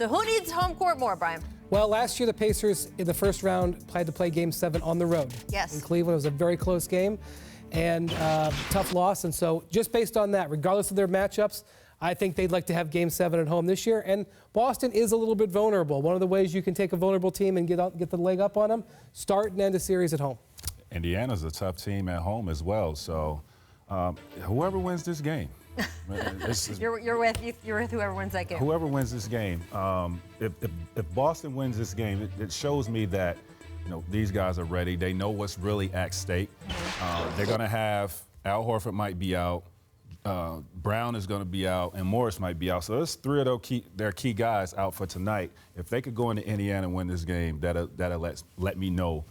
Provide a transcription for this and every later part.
So who needs home court more, Brian? Well, last year the Pacers in the first round had to play Game 7 on the road. Yes. In Cleveland. It was a very close game and tough loss. And so just based on that, regardless of their matchups, I think they'd like to have Game 7 at home this year. And Boston is a little bit vulnerable. One of the ways you can take a vulnerable team and get the leg up on them, start and end a series at home. Indiana's a tough team at home as well. So whoever wins this game. You're with whoever wins that game. Whoever wins this game. If Boston wins this game, it shows me that these guys are ready. They know what's really at stake. They're going to have Al Horford might be out. Brown is going to be out, and Morris might be out. So there's three of their key guys out for tonight. If they could go into Indiana and win this game, that'll let me know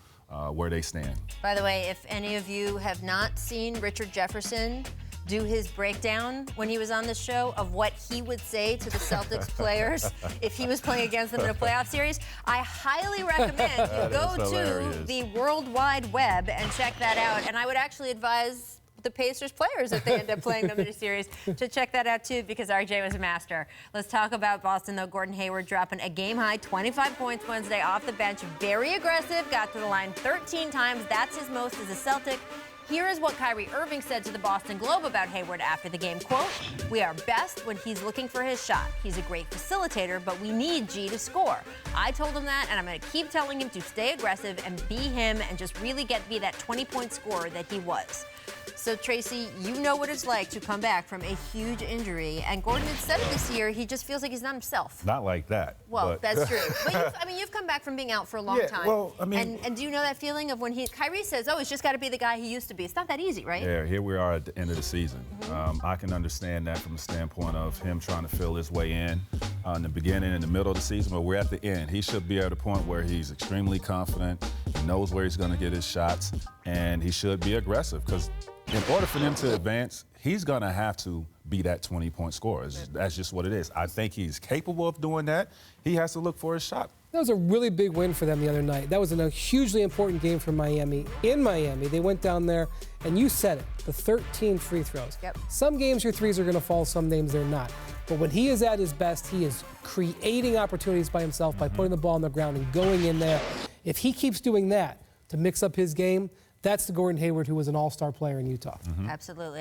where they stand. By the way, if any of you have not seen Richard Jefferson do his breakdown when he was on the show of what he would say to the Celtics players if he was playing against them in a playoff series, I highly recommend you go to the World Wide Web and check that out. And I would actually advise the Pacers players, if they end up playing them in a series, to check that out too, because RJ was a master. Let's talk about Boston, though. Gordon Hayward dropping a game-high 25 points Wednesday off the bench. Very aggressive, got to the line 13 times. That's his most as a Celtic. Here is what Kyrie Irving said to the Boston Globe about Hayward after the game. Quote, "We are best when he's looking for his shot. He's a great facilitator, but we need G to score. I told him that, and I'm going to keep telling him to stay aggressive and be him and just really be that 20-point scorer that he was." So, Tracy, you know what it's like to come back from a huge injury. And Gordon had said it this year, he just feels like he's not himself. Not like that. Well, that's true. But you've come back from being out for a long time. Well, and do you know that feeling of when Kyrie says, oh, he's just got to be the guy he used to be? It's not that easy, right? Yeah, here we are at the end of the season. I can understand that from the standpoint of him trying to feel his way in the beginning and the middle of the season, but we're at the end. He should be at a point where he's extremely confident, he knows where he's going to get his shots, and he should be aggressive, because in order for them to advance, he's going to have to be that 20-point scorer. That's just what it is. I think he's capable of doing that. He has to look for his shot. That was a really big win for them the other night. That was a hugely important game for Miami. In Miami, they went down there, and you said it, the 13 free throws. Yep. Some games your threes are going to fall, some games they're not. But when he is at his best, he is creating opportunities by himself by putting the ball on the ground and going in there. If he keeps doing that to mix up his game, that's the Gordon Hayward who was an all-star player in Utah. Absolutely.